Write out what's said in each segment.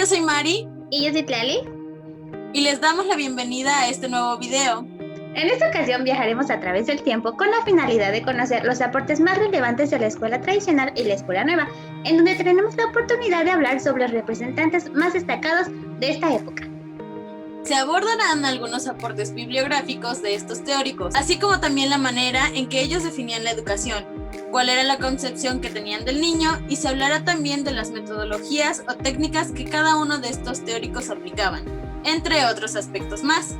yo soy Mari. Y yo soy Tlali. Y les damos la bienvenida a este nuevo video. En esta ocasión viajaremos a través del tiempo con la finalidad de conocer los aportes más relevantes de la escuela tradicional y la escuela nueva, en donde tenemos la oportunidad de hablar sobre los representantes más destacados de esta época. Se abordarán algunos aportes bibliográficos de estos teóricos, así como también la manera en que ellos definían la educación, cuál era la concepción que tenían del niño, y se hablará también de las metodologías o técnicas que cada uno de estos teóricos aplicaban, entre otros aspectos más.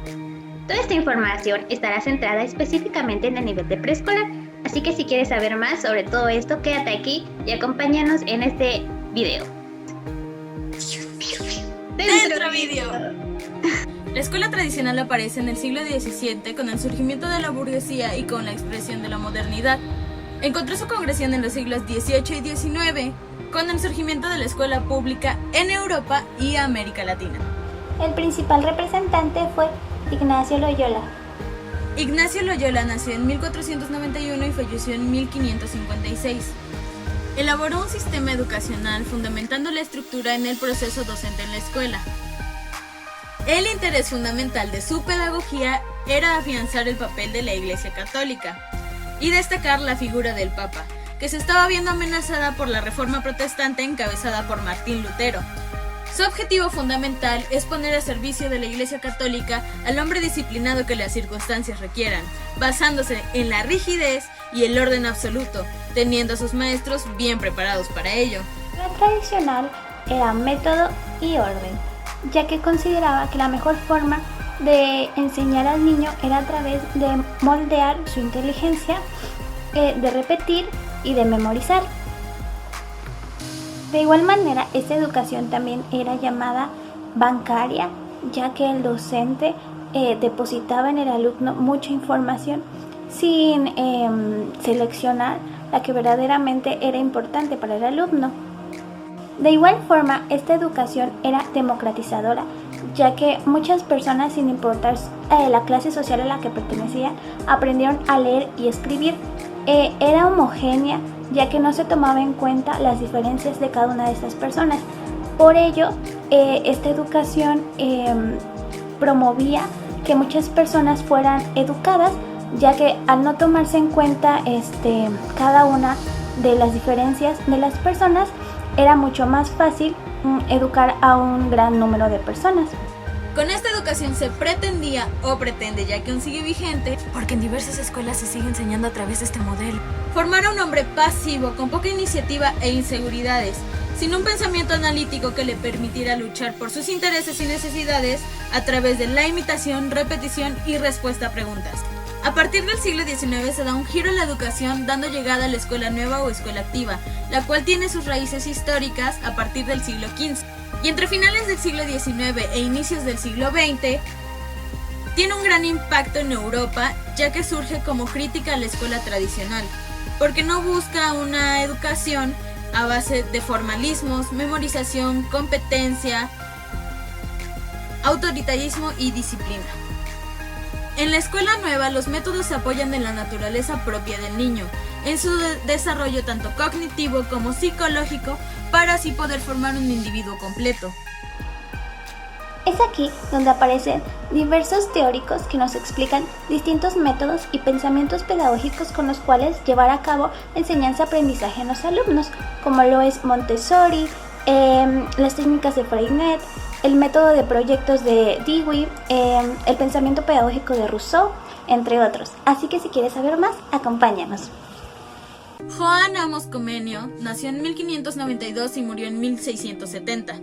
Toda esta información estará centrada específicamente en el nivel de preescolar, así que si quieres saber más sobre todo esto, quédate aquí y acompáñanos en este video. ¡Dentro video! La escuela tradicional aparece en el siglo XVII con el surgimiento de la burguesía y con la expresión de la modernidad. Encontró su concreción en los siglos XVIII y XIX con el surgimiento de la escuela pública en Europa y América Latina. El principal representante fue Ignacio Loyola. Ignacio Loyola nació en 1491 y falleció en 1556. Elaboró un sistema educacional fundamentando la estructura en el proceso docente en la escuela. El interés fundamental de su pedagogía era afianzar el papel de la Iglesia Católica y destacar la figura del Papa, que se estaba viendo amenazada por la Reforma Protestante encabezada por Martín Lutero. Su objetivo fundamental es poner a servicio de la Iglesia Católica al hombre disciplinado que las circunstancias requieran, basándose en la rigidez y el orden absoluto, teniendo a sus maestros bien preparados para ello. La tradicional era método y orden, ya que consideraba que la mejor forma de enseñar al niño era a través de moldear su inteligencia, de repetir y de memorizar. De igual manera, esta educación también era llamada bancaria, ya que el docente depositaba en el alumno mucha información sin seleccionar la que verdaderamente era importante para el alumno. De igual forma, esta educación era democratizadora, ya que muchas personas, sin importar la clase social a la que pertenecían, aprendieron a leer y escribir. Era homogénea, ya que no se tomaba en cuenta las diferencias de cada una de estas personas. Por ello, esta educación promovía que muchas personas fueran educadas, ya que al no tomarse en cuenta cada una de las diferencias de las personas, era mucho más fácil educar a un gran número de personas. Con esta educación se pretendía, o pretende ya que aún sigue vigente, porque en diversas escuelas se sigue enseñando a través de este modelo, formar a un hombre pasivo, con poca iniciativa e inseguridades, sin un pensamiento analítico que le permitiera luchar por sus intereses y necesidades a través de la imitación, repetición y respuesta a preguntas. A partir del siglo XIX se da un giro en la educación, dando llegada a la escuela nueva o escuela activa, la cual tiene sus raíces históricas a partir del siglo XV. Y entre finales del siglo XIX e inicios del siglo XX, tiene un gran impacto en Europa, ya que surge como crítica a la escuela tradicional, porque no busca una educación a base de formalismos, memorización, competencia, autoritarismo y disciplina. En la escuela nueva, los métodos se apoyan en la naturaleza propia del niño, en su desarrollo tanto cognitivo como psicológico, para así poder formar un individuo completo. Es aquí donde aparecen diversos teóricos que nos explican distintos métodos y pensamientos pedagógicos con los cuales llevar a cabo enseñanza-aprendizaje en los alumnos, como lo es Montessori, las técnicas de Freinet, el método de proyectos de Dewey, el pensamiento pedagógico de Rousseau, entre otros. Así que si quieres saber más, acompáñanos. Johann Amos Comenius nació en 1592 y murió en 1670.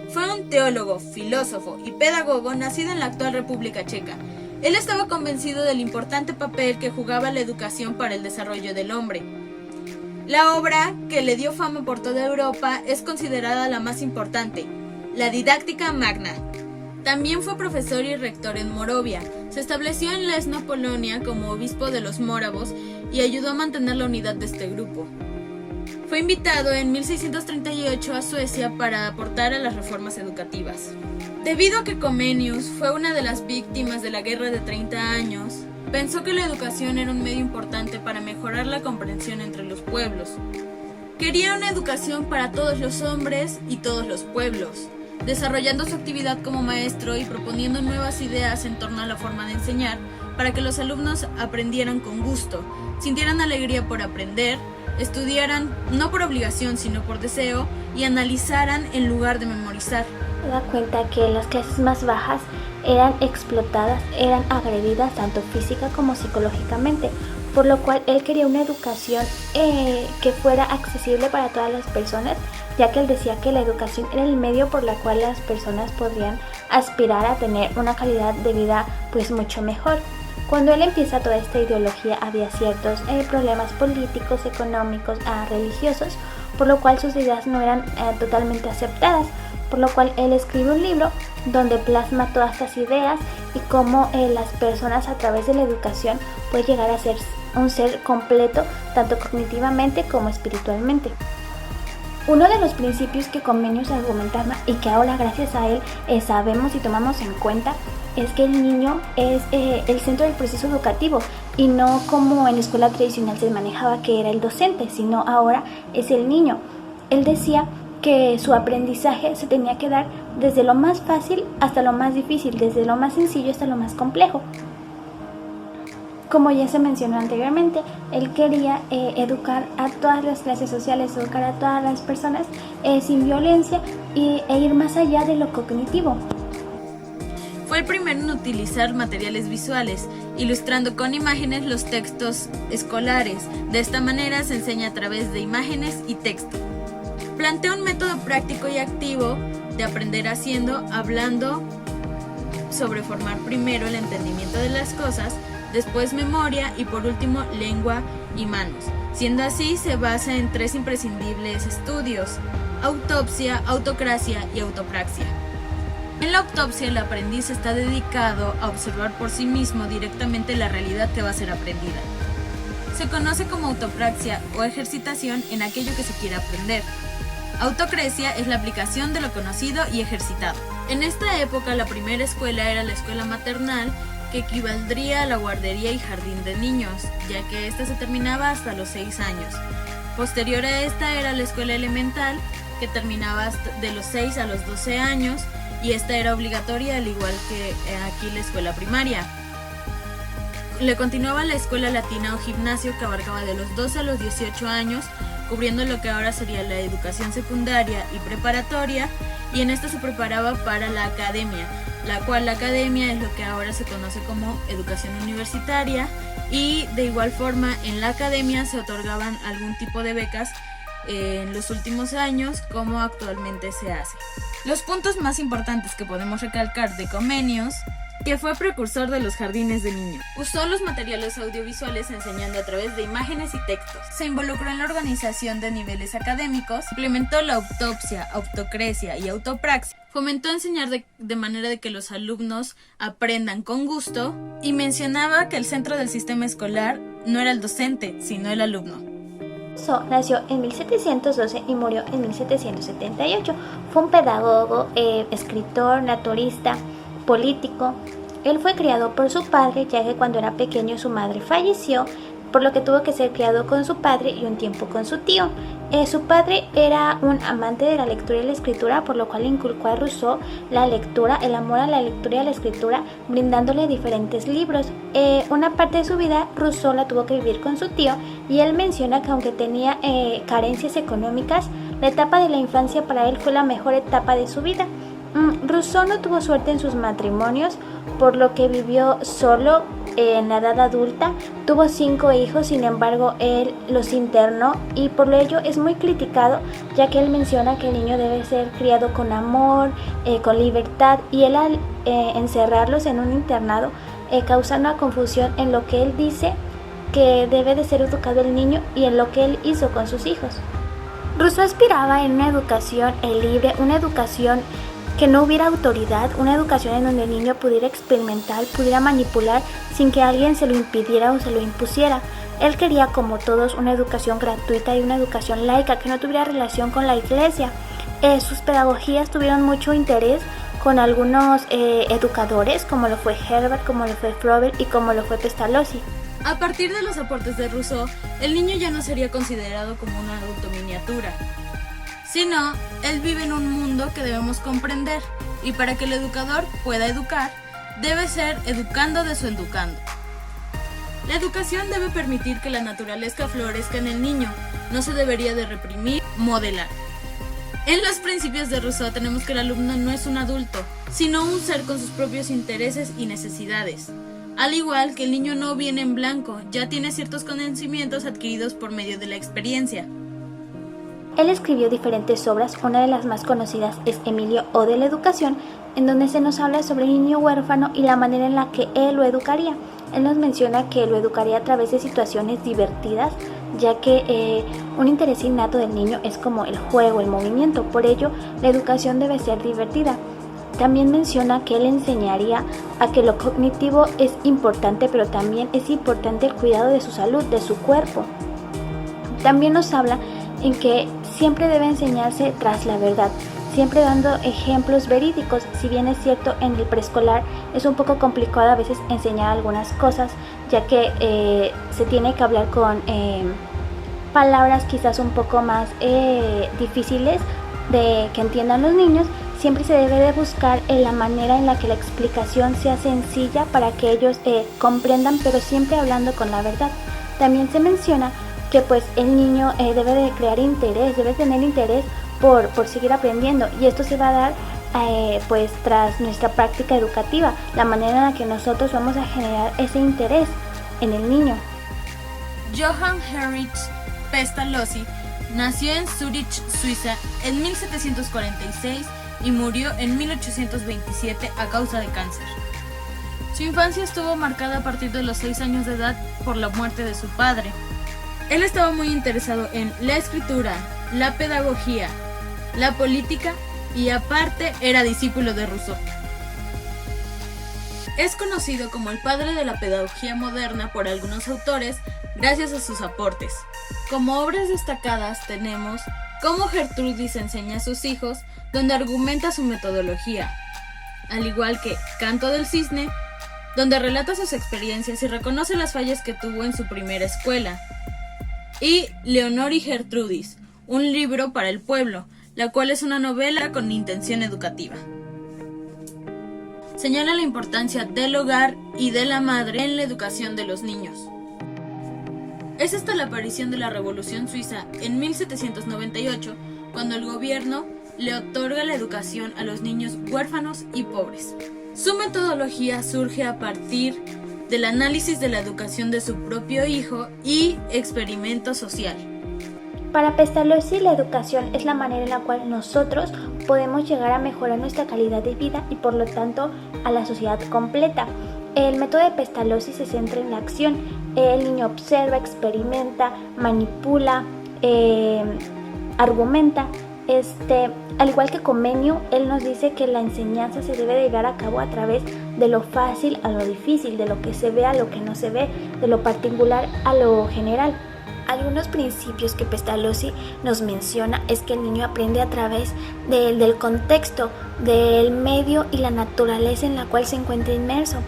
Fue un teólogo, filósofo y pedagogo nacido en la actual República Checa. Él estaba convencido del importante papel que jugaba la educación para el desarrollo del hombre. La obra, que le dio fama por toda Europa, es considerada la más importante, la Didáctica Magna. También fue profesor y rector en Moravia. Se estableció en Lesno, Polonia, como obispo de los móravos y ayudó a mantener la unidad de este grupo. Fue invitado en 1638 a Suecia para aportar a las reformas educativas. Debido a que Comenius fue una de las víctimas de la Guerra de 30 años, pensó que la educación era un medio importante para mejorar la comprensión entre los pueblos. Quería una educación para todos los hombres y todos los pueblos. desarrollando su actividad como maestro y proponiendo nuevas ideas en torno a la forma de enseñar para que los alumnos aprendieran con gusto, sintieran alegría por aprender, estudiaran no por obligación sino por deseo y analizaran en lugar de memorizar. Se da cuenta que las clases más bajas eran explotadas, eran agredidas tanto física como psicológicamente, por lo cual él quería una educación que fuera accesible para todas las personas, ya que él decía que la educación era el medio por la cual las personas podrían aspirar a tener una calidad de vida pues mucho mejor. Cuando él empieza toda esta ideología había ciertos problemas políticos, económicos, religiosos, por lo cual sus ideas no eran totalmente aceptadas, por lo cual él escribe un libro donde plasma todas estas ideas y cómo las personas a través de la educación pueden llegar a ser un ser completo, tanto cognitivamente como espiritualmente. Uno de los principios que Comenius argumentaba y que ahora gracias a él sabemos y tomamos en cuenta es que el niño es el centro del proceso educativo y no como en la escuela tradicional se manejaba que era el docente, sino ahora es el niño. Él decía que su aprendizaje se tenía que dar desde lo más fácil hasta lo más difícil, desde lo más sencillo hasta lo más complejo. Como ya se mencionó anteriormente, él quería educar a todas las clases sociales, educar a todas las personas sin violencia e ir más allá de lo cognitivo. Fue el primero en utilizar materiales visuales, ilustrando con imágenes los textos escolares. De esta manera se enseña a través de imágenes y texto. Plantea un método práctico y activo de aprender haciendo, hablando sobre formar primero el entendimiento de las cosas, después memoria y por último lengua y manos. Siendo así, se basa en 3 imprescindibles estudios: autopsia, autocracia y autopraxia. En la autopsia, el aprendiz está dedicado a observar por sí mismo directamente la realidad que va a ser aprendida. Se conoce como autopraxia o ejercitación en aquello que se quiere aprender. Autocracia es la aplicación de lo conocido y ejercitado. En esta época, la primera escuela era la escuela maternal, que equivaldría a la guardería y jardín de niños, ya que esta se terminaba hasta los 6 años. Posterior a esta era la escuela elemental, que terminaba de los 6 a los 12 años, y esta era obligatoria al igual que aquí la escuela primaria. Le continuaba la escuela latina o gimnasio, que abarcaba de los 12 a los 18 años, cubriendo lo que ahora sería la educación secundaria y preparatoria, y en esta se preparaba para la academia, la cual la academia es lo que ahora se conoce como educación universitaria, y de igual forma en la academia se otorgaban algún tipo de becas en los últimos años, como actualmente se hace. Los puntos más importantes que podemos recalcar de Comenius, que fue precursor de los jardines de niños. Usó los materiales audiovisuales enseñando a través de imágenes y textos. Se involucró en la organización de niveles académicos, implementó la autopsia, autocracia y autopraxia. Fomentó enseñar de manera de que los alumnos aprendan con gusto, y mencionaba que el centro del sistema escolar no era el docente, sino el alumno. Rousseau nació en 1712 y murió en 1778. Fue un pedagogo, escritor, naturalista, político. Él fue criado por su padre, ya que cuando era pequeño su madre falleció, por lo que tuvo que ser criado con su padre y un tiempo con su tío. Su padre era un amante de la lectura y la escritura, por lo cual inculcó a Rousseau la lectura, el amor a la lectura y a la escritura, brindándole diferentes libros. Una parte de su vida Rousseau la tuvo que vivir con su tío, y él menciona que aunque tenía carencias económicas, la etapa de la infancia para él fue la mejor etapa de su vida. Rousseau no tuvo suerte en sus matrimonios, por lo que vivió solo en la edad adulta. Tuvo 5 hijos, sin embargo él los internó, y por ello es muy criticado, ya que él menciona que el niño debe ser criado con amor, con libertad, y él al encerrarlos en un internado causa una confusión en lo que él dice que debe de ser educado el niño y en lo que él hizo con sus hijos. Rousseau aspiraba en una educación libre, una educación que no hubiera autoridad, una educación en donde el niño pudiera experimentar, pudiera manipular sin que alguien se lo impidiera o se lo impusiera. Él quería, como todos, una educación gratuita y una educación laica que no tuviera relación con la iglesia. Sus pedagogías tuvieron mucho interés con algunos educadores, como lo fue Herbert, como lo fue Froebel y como lo fue Pestalozzi. A partir de los aportes de Rousseau, el niño ya no sería considerado como un adulto miniatura, sino él vive en un mundo que debemos comprender, y para que el educador pueda educar, debe ser educando de su educando. La educación debe permitir que la naturaleza florezca en el niño, no se debería de reprimir, modelar. En los principios de Rousseau tenemos que el alumno no es un adulto, sino un ser con sus propios intereses y necesidades. Al igual que el niño no viene en blanco, ya tiene ciertos conocimientos adquiridos por medio de la experiencia. Él escribió diferentes obras, una de las más conocidas es Emilio o de la educación, en donde se nos habla sobre el niño huérfano y la manera en la que él lo educaría. Él nos menciona que lo educaría a través de situaciones divertidas, ya que un interés innato del niño es como el juego, el movimiento, por ello la educación debe ser divertida. También menciona que él enseñaría a que lo cognitivo es importante, pero también es importante el cuidado de su salud, de su cuerpo. También nos habla en que siempre debe enseñarse tras la verdad, siempre dando ejemplos verídicos. Si bien es cierto, en el preescolar es un poco complicado a veces enseñar algunas cosas, ya que se tiene que hablar con palabras quizás un poco más difíciles de que entiendan los niños. Siempre se debe de buscar la manera en la que la explicación sea sencilla para que ellos comprendan, pero siempre hablando con la verdad. También se menciona que pues el niño debe de crear interés, debe tener interés por seguir aprendiendo, y esto se va a dar pues tras nuestra práctica educativa, la manera en la que nosotros vamos a generar ese interés en el niño. Johann Heinrich Pestalozzi nació en Zúrich, Suiza, en 1746 y murió en 1827 a causa de cáncer. Su infancia estuvo marcada a partir de los 6 años de edad por la muerte de su padre. Él estaba muy interesado en la escritura, la pedagogía, la política y aparte era discípulo de Rousseau. Es conocido como el padre de la pedagogía moderna por algunos autores gracias a sus aportes. Como obras destacadas tenemos Cómo Gertrudis enseña a sus hijos, donde argumenta su metodología, al igual que Canto del Cisne, donde relata sus experiencias y reconoce las fallas que tuvo en su primera escuela, y Leonor y Gertrudis, un libro para el pueblo, la cual es una novela con intención educativa. Señala la importancia del hogar y de la madre en la educación de los niños. Es hasta la aparición de la Revolución Suiza en 1798 cuando el gobierno le otorga la educación a los niños huérfanos y pobres. Su metodología surge a partir del análisis de la educación de su propio hijo y experimento social. Para Pestalozzi, la educación es la manera en la cual nosotros podemos llegar a mejorar nuestra calidad de vida y por lo tanto a la sociedad completa. El método de Pestalozzi se centra en la acción. El niño observa, experimenta, manipula, argumenta. Al igual que Comenio, él nos dice que la enseñanza se debe llevar a cabo a través de lo fácil a lo difícil, de lo que se ve a lo que no se ve, de lo particular a lo general. Algunos principios que Pestalozzi nos menciona es que el niño aprende a través del contexto, del medio y la naturaleza en la cual se encuentra inmerso.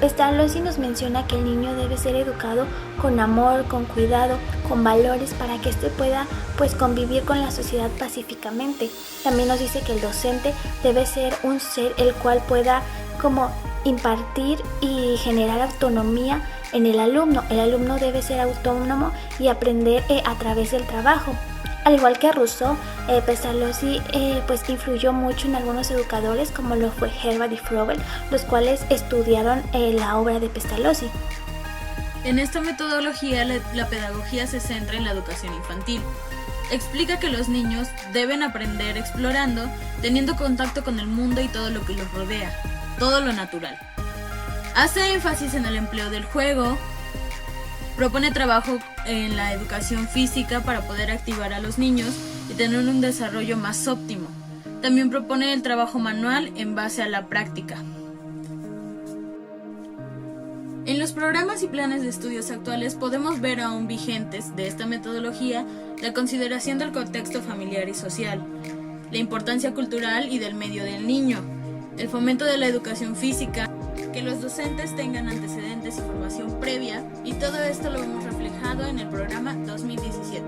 Pestalozzi nos menciona que el niño debe ser educado con amor, con cuidado, con valores para que éste pueda convivir con la sociedad pacíficamente. También nos dice que el docente debe ser un ser el cual pueda como impartir y generar autonomía en el alumno. El alumno debe ser autónomo y aprender a través del trabajo. Al igual que Rousseau, Pestalozzi influyó mucho en algunos educadores como lo fue Herbert y Froebel, los cuales estudiaron la obra de Pestalozzi. En esta metodología la pedagogía se centra en la educación infantil. Explica que los niños deben aprender explorando, teniendo contacto con el mundo y todo lo que los rodea, todo lo natural. Hace énfasis en el empleo del juego, propone trabajo en la educación física para poder activar a los niños y tener un desarrollo más óptimo. También propone el trabajo manual en base a la práctica. En los programas y planes de estudios actuales podemos ver aún vigentes de esta metodología la consideración del contexto familiar y social, la importancia cultural y del medio del niño, el fomento de la educación física, que los docentes tengan antecedentes y formación previa, y todo esto lo vemos reflejado en el programa 2017.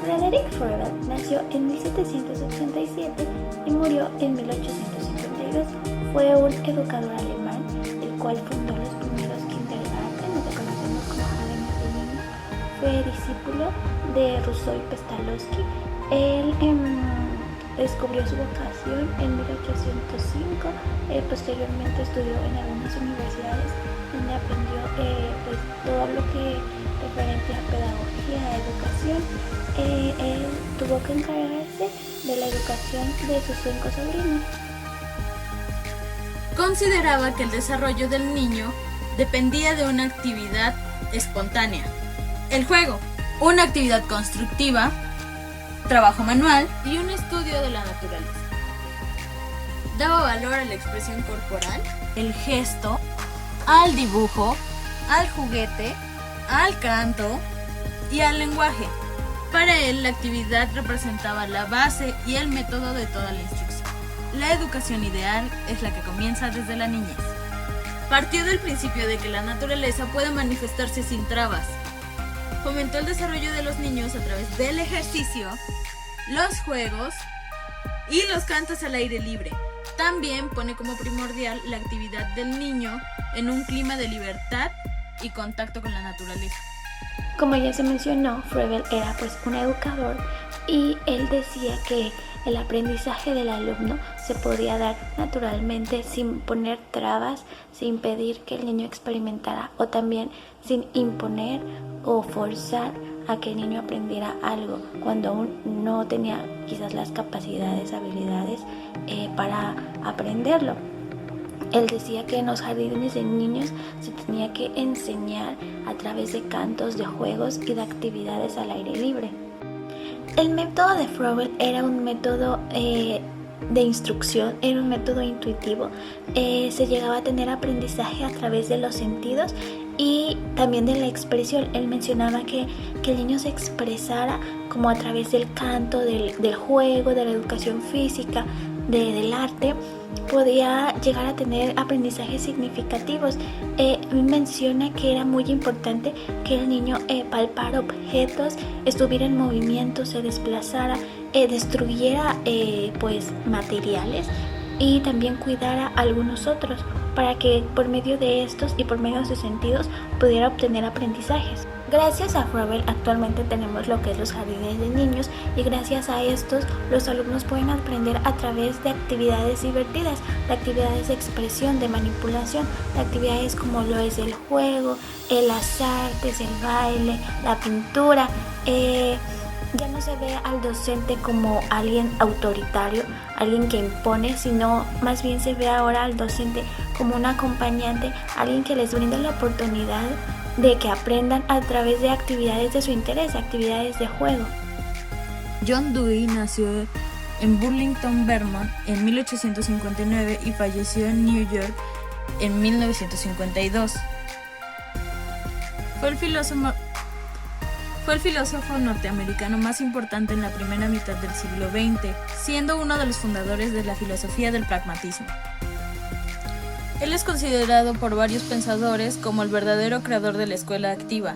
Frederick Froebel nació en 1787 y murió en 1852. Fue un educador alemán, el cual fundó los primeros kindergarten, lo que conocemos como jardines de niños. Fue discípulo de Rousseau y Pestalozzi. Él descubrió su vocación en 1805. Posteriormente estudió en algunas universidades donde aprendió pues, todo lo que referente a pedagogía, a educación. Él tuvo que encargarse de la educación de sus 5 sobrinos. Consideraba que el desarrollo del niño dependía de una actividad espontánea. El juego, una actividad constructiva, trabajo manual y un estudio de la naturaleza. Daba valor a la expresión corporal, el gesto, al dibujo, al juguete, al canto y al lenguaje. Para él, la actividad representaba la base y el método de toda la instrucción. La educación ideal es la que comienza desde la niñez. Partió del principio de que la naturaleza puede manifestarse sin trabas. Fomentó el desarrollo de los niños a través del ejercicio, los juegos y los cantos al aire libre. También pone como primordial la actividad del niño en un clima de libertad y contacto con la naturaleza. Como ya se mencionó, Froebel era pues un educador y él decía que el aprendizaje del alumno se podía dar naturalmente sin poner trabas, sin pedir que el niño experimentara o también sin imponer o forzar a que el niño aprendiera algo cuando aún no tenía quizás las capacidades, habilidades para aprenderlo. Él decía que en los jardines de niños se tenía que enseñar a través de cantos, de juegos y de actividades al aire libre. El método de Froebel era un método de instrucción, era un método intuitivo. Se llegaba a tener aprendizaje a través de los sentidos y también de la expresión. Él mencionaba que el niño se expresara como a través del canto, del juego, de la educación física, del arte. Podía llegar a tener aprendizajes significativos. Menciona que era muy importante que el niño palpara objetos, estuviera en movimiento, se desplazara, destruyera pues materiales y también cuidara a algunos otros para que por medio de estos y por medio de sus sentidos pudiera obtener aprendizajes. Gracias a Froebel actualmente tenemos lo que es los jardines de niños y gracias a estos los alumnos pueden aprender a través de actividades divertidas, de actividades de expresión, de manipulación, de actividades como lo es el juego, las artes, el baile, la pintura. Ya no se ve al docente como alguien autoritario, alguien que impone, sino más bien se ve ahora al docente como un acompañante, alguien que les brinda la oportunidad de que aprendan a través de actividades de su interés, actividades de juego. John Dewey nació en Burlington, Vermont en 1859 y falleció en New York en 1952. Fue el filósofo norteamericano más importante en la primera mitad del siglo XX, siendo uno de los fundadores de la filosofía del pragmatismo. Él es considerado por varios pensadores como el verdadero creador de la escuela activa.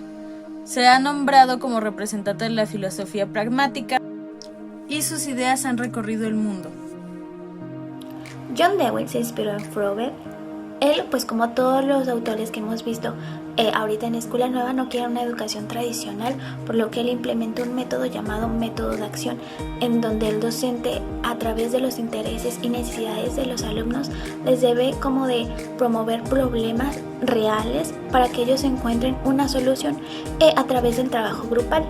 Se ha nombrado como representante de la filosofía pragmática y sus ideas han recorrido el mundo. John Dewey se inspiró en Froebel. Él, pues como todos los autores que hemos visto ahorita en Escuela Nueva, no quiere una educación tradicional, por lo que él implementó un método llamado método de acción, en donde el docente, a través de los intereses y necesidades de los alumnos, les debe como de promover problemas reales para que ellos encuentren una solución a través del trabajo grupal.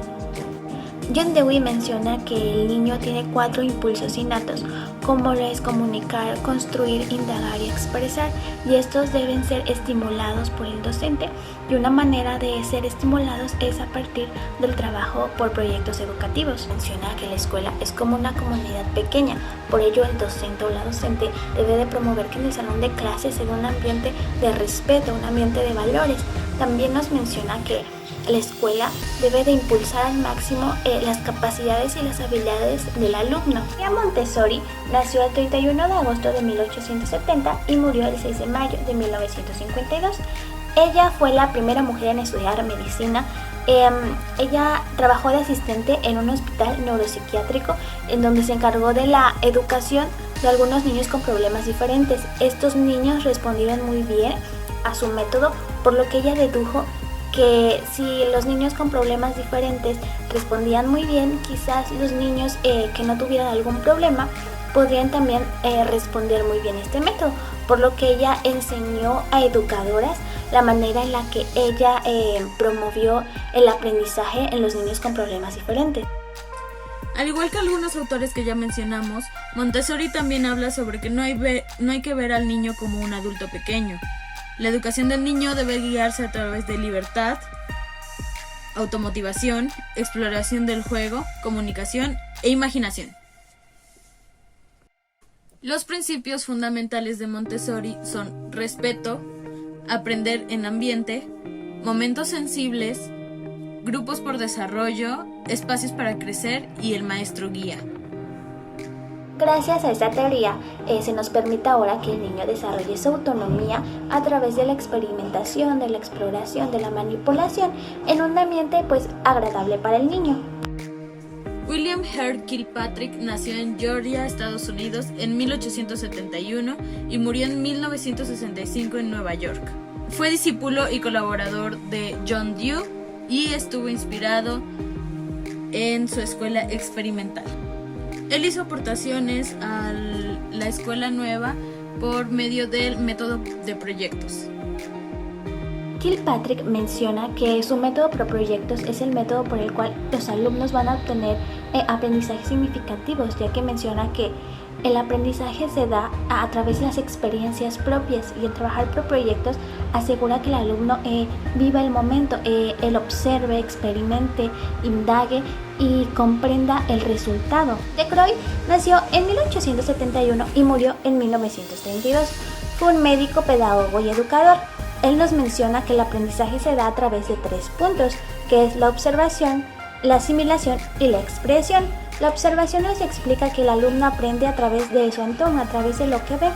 John Dewey menciona que el niño tiene 4 impulsos innatos, como lo es comunicar, construir, indagar y expresar, y estos deben ser estimulados por el docente, y una manera de ser estimulados es a partir del trabajo por proyectos educativos. Menciona que la escuela es como una comunidad pequeña, por ello el docente o la docente debe de promover que en el salón de clases se dé un ambiente de respeto, un ambiente de valores. También nos menciona que la escuela debe de impulsar al máximo las capacidades y las habilidades del alumno. María Montessori nació el 31 de agosto de 1870 y murió el 6 de mayo de 1952. Ella fue la primera mujer en estudiar medicina Ella trabajó de asistente en un hospital neuropsiquiátrico en donde se encargó de la educación de algunos niños con problemas diferentes. Estos niños respondieron muy bien a su método, por lo que ella dedujo que si los niños con problemas diferentes respondían muy bien, quizás los niños que no tuvieran algún problema podrían también responder muy bien este método, por lo que ella enseñó a educadoras la manera en la que ella promovió el aprendizaje en los niños con problemas diferentes. Al igual que algunos autores que ya mencionamos, Montessori también habla sobre que no hay que ver al niño como un adulto pequeño. La educación del niño debe guiarse a través de libertad, automotivación, exploración del juego, comunicación e imaginación. Los principios fundamentales de Montessori son respeto, aprender en ambiente, momentos sensibles, grupos por desarrollo, espacios para crecer y el maestro guía. Gracias a esta teoría se nos permite ahora que el niño desarrolle su autonomía a través de la experimentación, de la exploración, de la manipulación en un ambiente agradable para el niño. William Hare Kilpatrick nació en Georgia, Estados Unidos, en 1871 y murió en 1965 en Nueva York. Fue discípulo y colaborador de John Dewey y estuvo inspirado en su escuela experimental. Él hizo aportaciones a la escuela nueva por medio del método de proyectos. Kilpatrick menciona que su método por proyectos es el método por el cual los alumnos van a obtener aprendizajes significativos, ya que menciona que el aprendizaje se da a través de las experiencias propias y el trabajar por proyectos asegura que el alumno viva el momento, él observe, experimente, indague y comprenda el resultado. De Croix nació en 1871 y murió en 1932. Fue un médico, pedagogo y educador. Él nos menciona que el aprendizaje se da a través de 3 puntos, que es la observación, la asimilación y la expresión. La observación nos explica que el alumno aprende a través de su entorno, a través de lo que ve.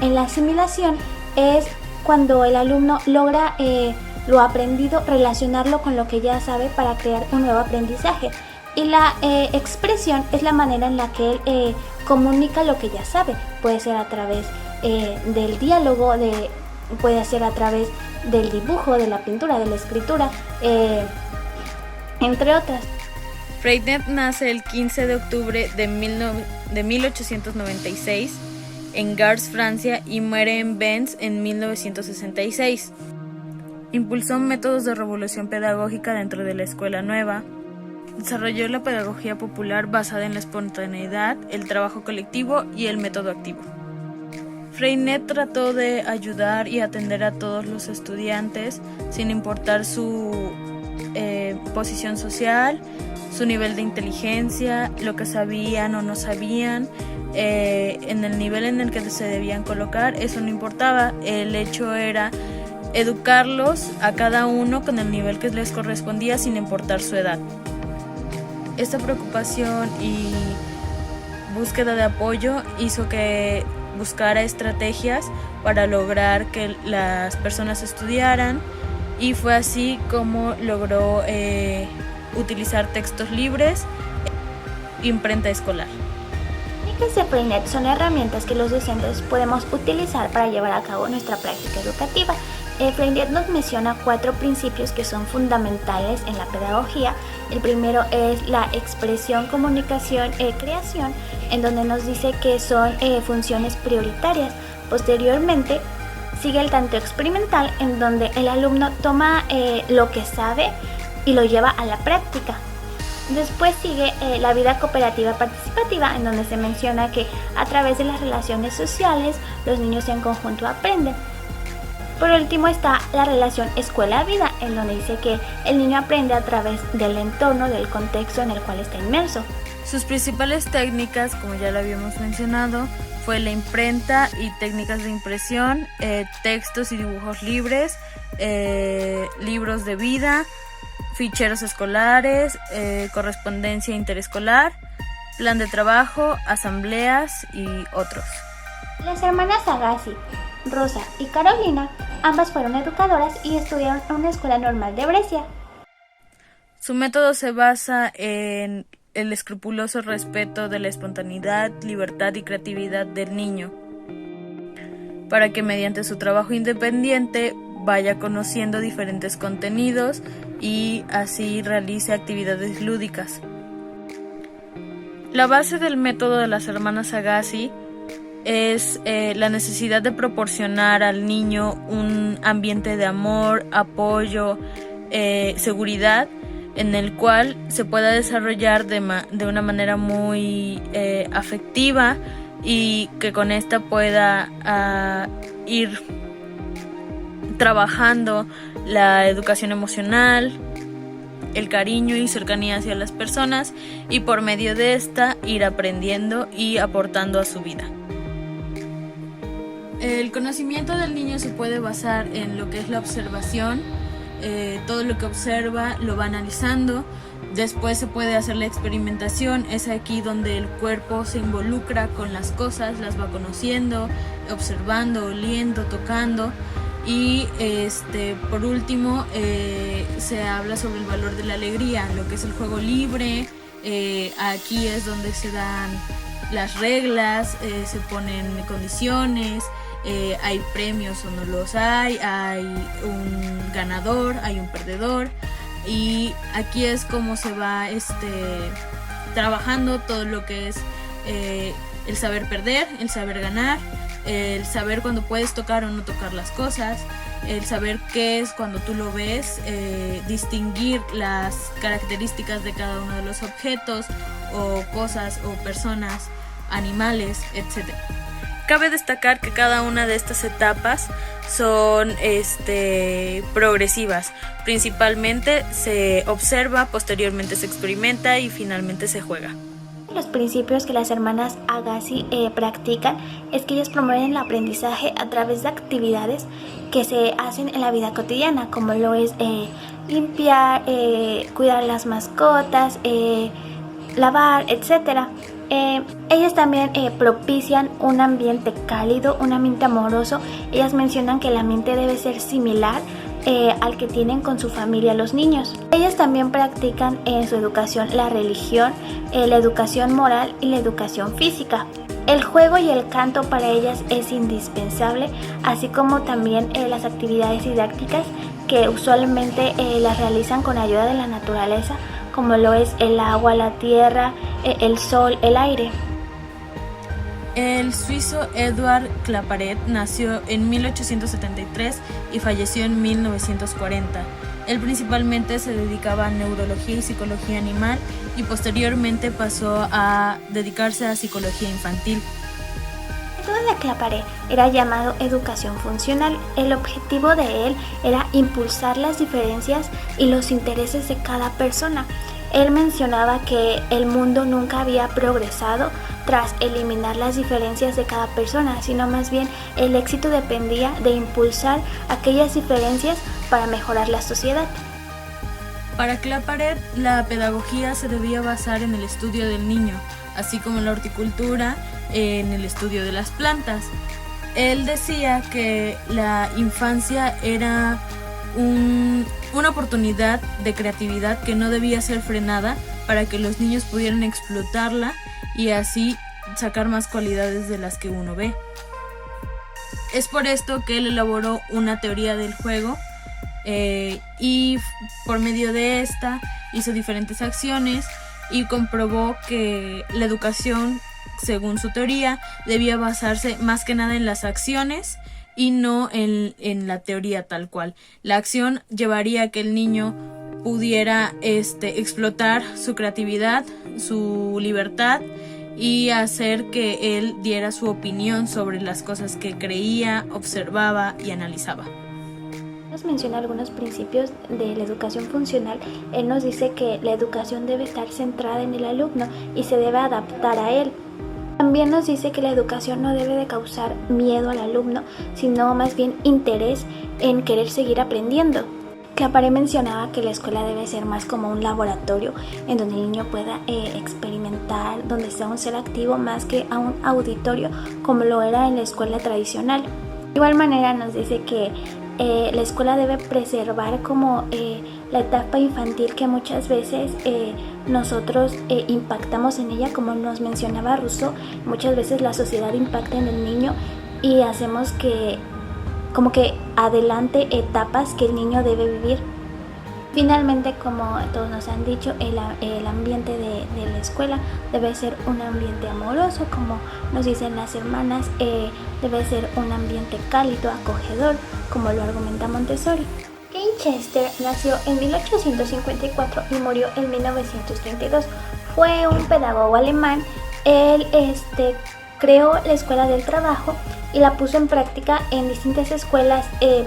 En la asimilación es cuando el alumno logra lo aprendido relacionarlo con lo que ya sabe para crear un nuevo aprendizaje. Y la expresión es la manera en la que él comunica lo que ya sabe. Puede ser a través del diálogo, puede ser a través del dibujo, de la pintura, de la escritura, entre otras. Freinet nace el 15 de octubre de 1896 en Gars, Francia, y muere en Benz en 1966. Impulsó métodos de revolución pedagógica dentro de la escuela nueva. Desarrolló la pedagogía popular basada en la espontaneidad, el trabajo colectivo y el método activo. Freinet trató de ayudar y atender a todos los estudiantes sin importar su posición social, su nivel de inteligencia, lo que sabían o no sabían, en el nivel en el que se debían colocar, eso no importaba. El hecho era educarlos a cada uno con el nivel que les correspondía sin importar su edad. Esta preocupación y búsqueda de apoyo hizo que buscara estrategias para lograr que las personas estudiaran, y fue así como logró utilizar textos libres, imprenta escolar. Técnicas de Freinet son herramientas que los docentes podemos utilizar para llevar a cabo nuestra práctica educativa. Freinet nos menciona 4 principios que son fundamentales en la pedagogía. El primero es la expresión, comunicación, creación, en donde nos dice que son funciones prioritarias. Posteriormente sigue el tanteo experimental, en donde el alumno toma lo que sabe y lo lleva a la práctica. Después sigue la vida cooperativa participativa, en donde se menciona que a través de las relaciones sociales los niños en conjunto aprenden. Por último está la relación escuela-vida, en donde dice que el niño aprende a través del entorno, del contexto en el cual está inmerso. Sus principales técnicas, como ya lo habíamos mencionado, fue la imprenta y técnicas de impresión, textos y dibujos libres, libros de vida, ficheros escolares, correspondencia interescolar, plan de trabajo, asambleas y otros. Las hermanas Agassi, Rosa y Carolina, ambas fueron educadoras y estudiaron en una escuela normal de Brescia. Su método se basa en el escrupuloso respeto de la espontaneidad, libertad y creatividad del niño, para que mediante su trabajo independiente vaya conociendo diferentes contenidos y así realice actividades lúdicas. La base del método de las hermanas Agassi es la necesidad de proporcionar al niño un ambiente de amor, apoyo, seguridad, en el cual se pueda desarrollar de una manera muy afectiva y que con esta pueda ir trabajando la educación emocional, el cariño y cercanía hacia las personas, y por medio de esta ir aprendiendo y aportando a su vida. El conocimiento del niño se puede basar en lo que es la observación. Todo lo que observa lo va analizando. Después se puede hacer la experimentación. Es aquí donde el cuerpo se involucra con las cosas, las va conociendo, observando, oliendo, tocando. Y por último se habla sobre el valor de la alegría, lo que es el juego libre. Aquí es donde se dan las reglas, se ponen condiciones. Hay premios o no los hay un ganador, hay un perdedor, y aquí es como se va trabajando todo lo que es el saber perder, el saber ganar, el saber cuándo puedes tocar o no tocar las cosas, el saber qué es cuando tú lo ves, distinguir las características de cada uno de los objetos o cosas o personas, animales, etc. Cabe destacar que cada una de estas etapas son progresivas. Principalmente se observa, posteriormente se experimenta y finalmente se juega. Los principios que las hermanas Agassi practican es que ellas promueven el aprendizaje a través de actividades que se hacen en la vida cotidiana, como lo es limpiar, cuidar las mascotas, lavar, etc. Ellas también propician un ambiente cálido, un ambiente amoroso. Ellas mencionan que el ambiente debe ser similar al que tienen con su familia los niños. Ellas también practican en su educación la religión, la educación moral y la educación física. El juego y el canto para ellas es indispensable, así como también las actividades didácticas que usualmente las realizan con ayuda de la naturaleza, como lo es el agua, la tierra, el sol, el aire. El suizo Edward Claparède nació en 1873 y falleció en 1940. Él principalmente se dedicaba a neurología y psicología animal y posteriormente pasó a dedicarse a psicología infantil. El método de Claparède era llamado educación funcional. El objetivo de él era impulsar las diferencias y los intereses de cada persona. Él mencionaba que el mundo nunca había progresado tras eliminar las diferencias de cada persona, sino más bien el éxito dependía de impulsar aquellas diferencias para mejorar la sociedad. Para Claparède, la pedagogía se debía basar en el estudio del niño, así como la horticultura en el estudio de las plantas. Él decía que la infancia era una oportunidad de creatividad que no debía ser frenada para que los niños pudieran explotarla y así sacar más cualidades de las que uno ve. Es por esto que él elaboró una teoría del juego y por medio de esta hizo diferentes acciones y comprobó que la educación, según su teoría, debía basarse más que nada en las acciones y no en la teoría tal cual. La acción llevaría a que el niño pudiera explotar su creatividad, su libertad y hacer que él diera su opinión sobre las cosas que creía, observaba y analizaba. Nos menciona algunos principios de la educación funcional. Él nos dice que la educación debe estar centrada en el alumno y se debe adaptar a él. También nos dice que la educación no debe de causar miedo al alumno, sino más bien interés en querer seguir aprendiendo. Claparède mencionaba que la escuela debe ser más como un laboratorio en donde el niño pueda experimentar, donde sea un ser activo más que a un auditorio como lo era en la escuela tradicional. De igual manera nos dice que la escuela debe preservar como la etapa infantil que muchas veces nosotros impactamos en ella, como nos mencionaba Rousseau. Muchas veces la sociedad impacta en el niño y hacemos que como que adelante etapas que el niño debe vivir. Finalmente, como todos nos han dicho, el ambiente de la escuela debe ser un ambiente amoroso, como nos dicen las hermanas, debe ser un ambiente cálido, acogedor, como lo argumenta Montessori. Jane Chester nació en 1854 y murió en 1932. Fue un pedagogo alemán. Él creó la Escuela del Trabajo y la puso en práctica en distintas escuelas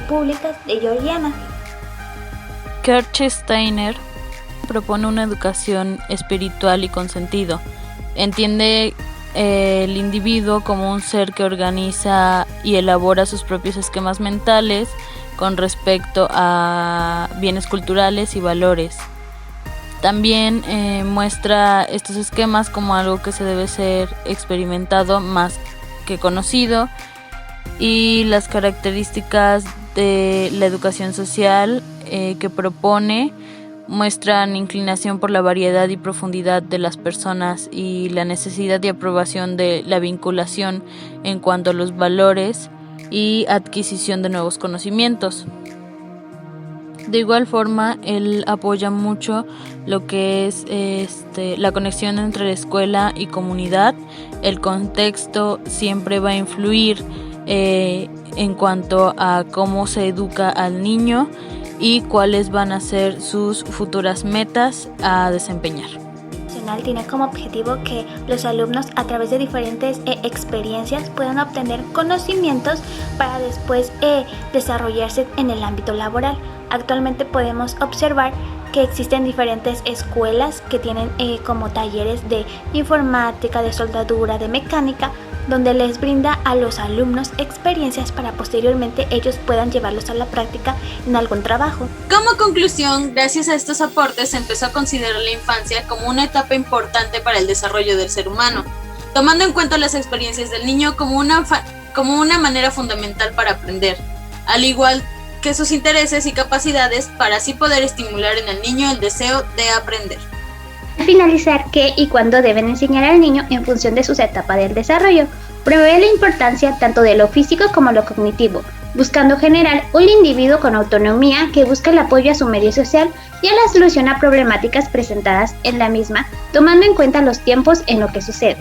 públicas de Georgiana. Kurt Steiner propone una educación espiritual y con sentido. Entiende el individuo como un ser que organiza y elabora sus propios esquemas mentales con respecto a bienes culturales y valores. También muestra estos esquemas como algo que se debe ser experimentado más que conocido, y las características de la educación social que propone muestran inclinación por la variedad y profundidad de las personas y la necesidad de aprobación de la vinculación en cuanto a los valores y adquisición de nuevos conocimientos. De igual forma, él apoya mucho lo que es la conexión entre la escuela y comunidad. El contexto siempre va a influir en cuanto a cómo se educa al niño y cuáles van a ser sus futuras metas a desempeñar. Tiene como objetivo que los alumnos, a través de diferentes experiencias, puedan obtener conocimientos para después desarrollarse en el ámbito laboral. Actualmente podemos observar que existen diferentes escuelas que tienen como talleres de informática, de soldadura, de mecánica, donde les brinda a los alumnos experiencias para posteriormente ellos puedan llevarlos a la práctica en algún trabajo. Como conclusión, gracias a estos aportes se empezó a considerar la infancia como una etapa importante para el desarrollo del ser humano, tomando en cuenta las experiencias del niño como una manera fundamental para aprender, al igual que sus intereses y capacidades, para así poder estimular en el niño el deseo de aprender. Al finalizar, qué y cuándo deben enseñar al niño en función de sus etapas del desarrollo. Prevé la importancia tanto de lo físico como lo cognitivo, buscando generar un individuo con autonomía que busca el apoyo a su medio social y a la solución a problemáticas presentadas en la misma, tomando en cuenta los tiempos en los que sucede.